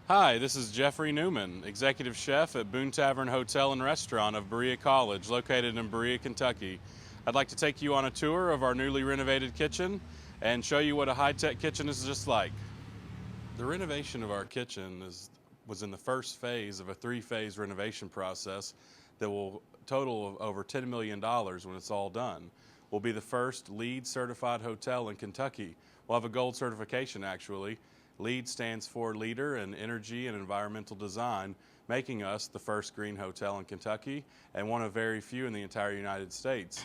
Hi, this is Jeffrey Newman, Executive Chef at Boone Tavern Hotel and Restaurant of Berea College, located in Berea, Kentucky. I'd like to take you on a tour of our newly renovated kitchen and show you what a high-tech kitchen is just like. The renovation of our kitchen was in the first phase of a three-phase renovation process that will total of over $10 million when it's all done. We'll be the first LEED certified hotel in Kentucky. We'll have a gold certification actually. LEED stands for Leader in Energy and Environmental Design, making us the first green hotel in Kentucky and one of very few in the entire United States.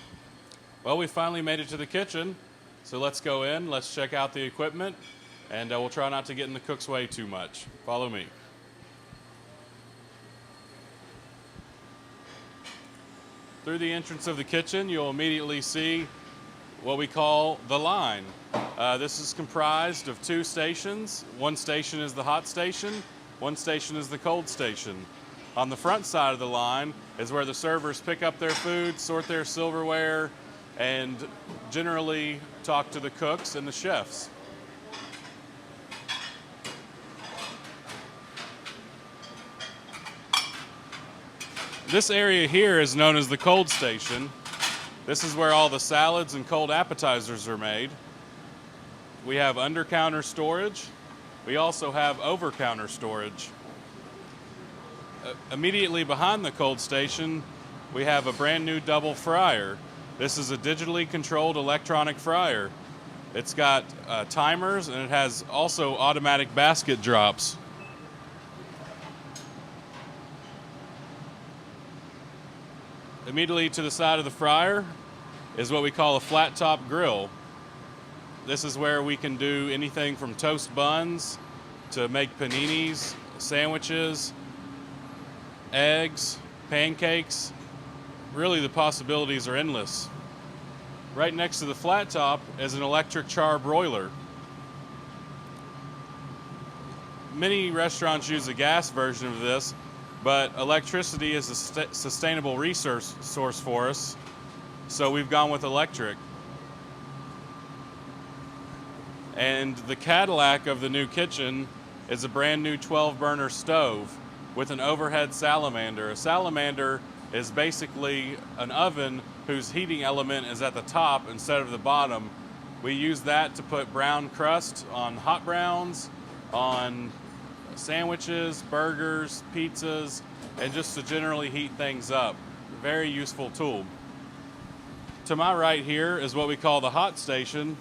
Well, we finally made it to the kitchen, so let's go in, let's check out the equipment, and we'll try not to get in the cook's way too much. Follow me. Through the entrance of the kitchen, you'll immediately see what we call the line. This is comprised of two stations. One station is the hot station, one station is the cold station. On the front side of the line is where the servers pick up their food, sort their silverware, and generally talk to the cooks and the chefs. This area here is known as the cold station. This is where all the salads and cold appetizers are made. We have under-counter storage. We also have over-counter storage. Immediately behind the cold station, we have a brand new double fryer. This is a digitally controlled electronic fryer. It's got timers, and it has also automatic basket drops. Immediately to the side of the fryer is what we call a Flattop Grill. This is where we can do anything from toast buns to make paninis, sandwiches, eggs, pancakes. Really, the possibilities are endless. Right next to the flat top is an electric char broiler. Many restaurants use a gas version of this, but electricity is a sustainable resource for us, so we've gone with electric. And the Cadillac of the new kitchen is a brand new 12-burner stove with an overhead salamander. A salamander is basically an oven whose heating element is at the top instead of the bottom. We use that to put brown crust on hot browns, on sandwiches, burgers, pizzas, and just to generally heat things up. Very useful tool. To my right here is what we call the hot station.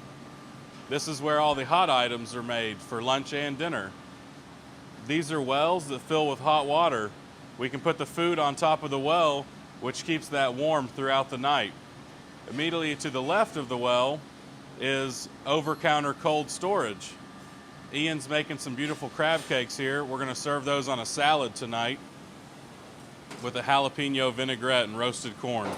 This is where all the hot items are made for lunch and dinner. These are wells that fill with hot water. We can put the food on top of the well, which keeps that warm throughout the night. Immediately to the left of the well is over-counter cold storage. Ian's making some beautiful crab cakes here. We're going to serve those on a salad tonight with a jalapeno vinaigrette and roasted corn.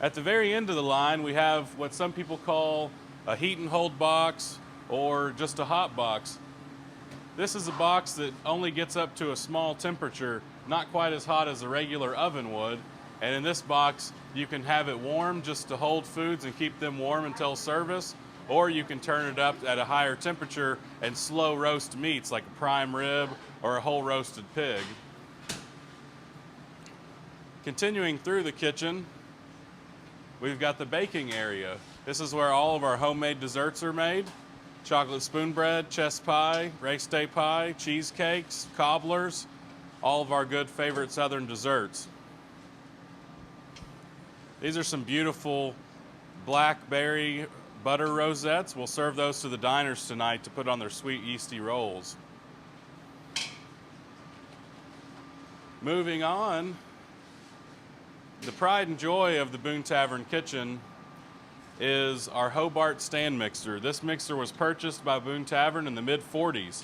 At the very end of the line, we have what some people call a heat and hold box or just a hot box. This is a box that only gets up to a small temperature, not quite as hot as a regular oven would. And in this box, you can have it warm just to hold foods and keep them warm until service, or you can turn it up at a higher temperature and slow roast meats like a prime rib or a whole roasted pig. Continuing through the kitchen, we've got the baking area. This is where all of our homemade desserts are made. Chocolate spoon bread, chess pie, race day pie, cheesecakes, cobblers, all of our good favorite southern desserts. These are some beautiful blackberry butter rosettes. We'll serve those to the diners tonight to put on their sweet yeasty rolls. Moving on, the pride and joy of the Boone Tavern kitchen is our Hobart stand mixer. This mixer was purchased by Boone Tavern in the mid-40s.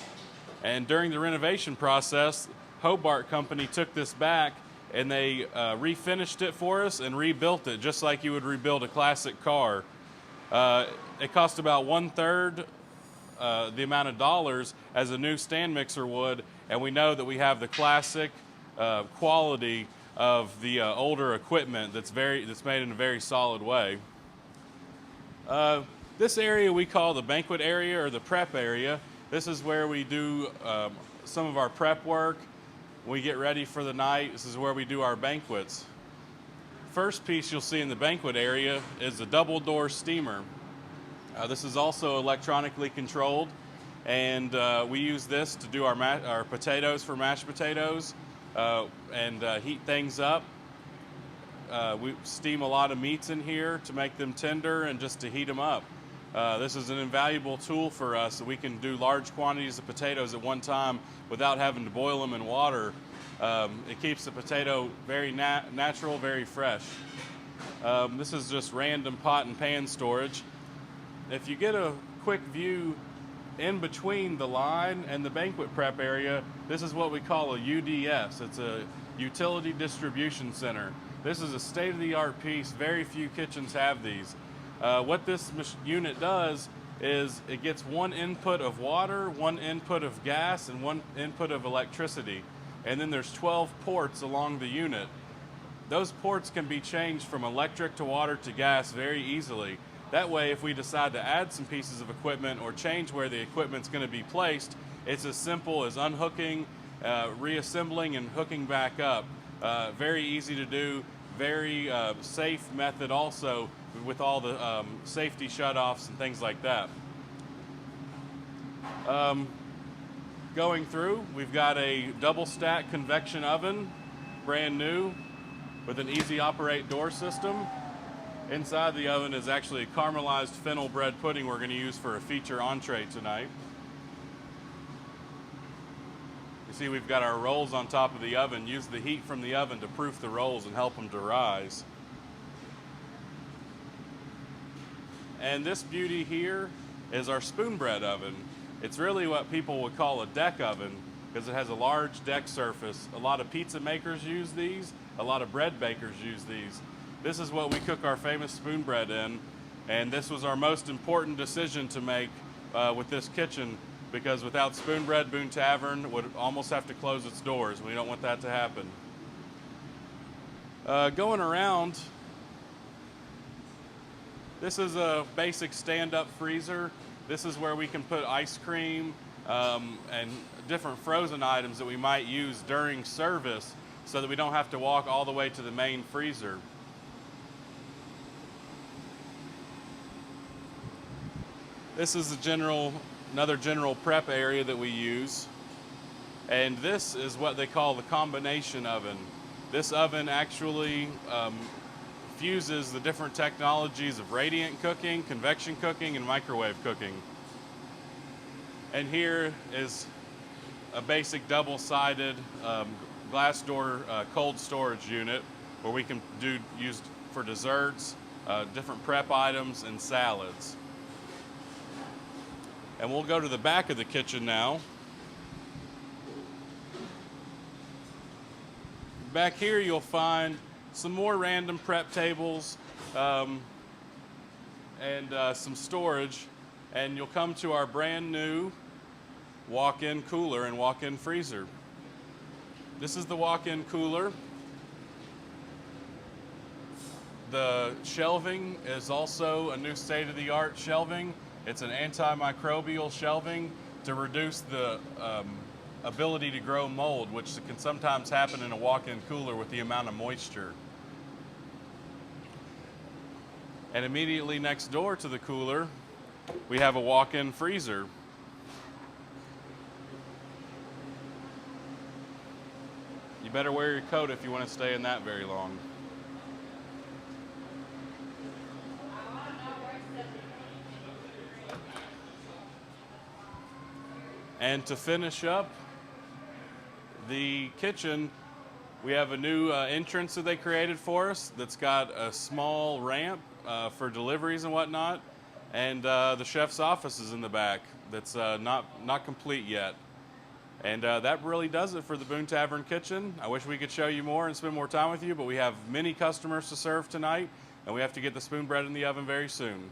And during the renovation process, Hobart Company took this back and they refinished it for us and rebuilt it just like you would rebuild a classic car. It cost about 1/3 the amount of dollars as a new stand mixer would, and we know that we have the classic quality of the older equipment that's made in a very solid way. This area we call the banquet area or the prep area. This is where we do some of our prep work. We get ready for the night. This is where we do our banquets. First piece you'll see in the banquet area is a double door steamer. This is also electronically controlled, and we use this to do our potatoes for mashed potatoes and heat things up. We steam a lot of meats in here to make them tender and just to heat them up. This is an invaluable tool for us. We can do large quantities of potatoes at one time without having to boil them in water. It keeps the potato very natural, very fresh. This is just random pot and pan storage. If you get a quick view in between the line and the banquet prep area, this is what we call a UDS. It's a utility distribution center. This is a state-of-the-art piece. Very few kitchens have these. What this unit does is it gets one input of water, one input of gas, and one input of electricity. And then there's 12 ports along the unit. Those ports can be changed from electric to water to gas very easily. That way, if we decide to add some pieces of equipment or change where the equipment's going to be placed, it's as simple as unhooking, reassembling, and hooking back up. Very easy to do, very safe method also with all the safety shutoffs and things like that. Going through, we've got a double stack convection oven, brand new, with an easy operate door system. Inside the oven is actually a caramelized fennel bread pudding we're going to use for a feature entree tonight. You see we've got our rolls on top of the oven. Use the heat from the oven to proof the rolls and help them to rise. And this beauty here is our spoon bread oven. It's really what people would call a deck oven because it has a large deck surface. A lot of pizza makers use these. A lot of bread bakers use these. This is what we cook our famous spoon bread in, and this was our most important decision to make with this kitchen, because without spoon bread, Boone Tavern would almost have to close its doors. We don't want that to happen. Going around, this is a basic stand-up freezer. This is where we can put ice cream and different frozen items that we might use during service so that we don't have to walk all the way to the main freezer. This is another general prep area that we use. And this is what they call the combination oven. This oven actually fuses the different technologies of radiant cooking, convection cooking, and microwave cooking. And here is a basic double-sided glass door cold storage unit where we can use for desserts, different prep items, and salads. And we'll go to the back of the kitchen now. Back here you'll find some more random prep tables and some storage, and you'll come to our brand new walk-in cooler and walk-in freezer. This is the walk-in cooler. The shelving is also a new state-of-the-art shelving. It's an antimicrobial shelving to reduce the ability to grow mold, which can sometimes happen in a walk-in cooler with the amount of moisture. And immediately next door to the cooler, we have a walk-in freezer. You better wear your coat if you want to stay in that very long. And to finish up the kitchen, we have a new entrance that they created for us that's got a small ramp for deliveries and whatnot, and the chef's office is in the back that's not complete yet. And that really does it for the Boone Tavern kitchen. I wish we could show you more and spend more time with you, but we have many customers to serve tonight, and we have to get the spoon bread in the oven very soon.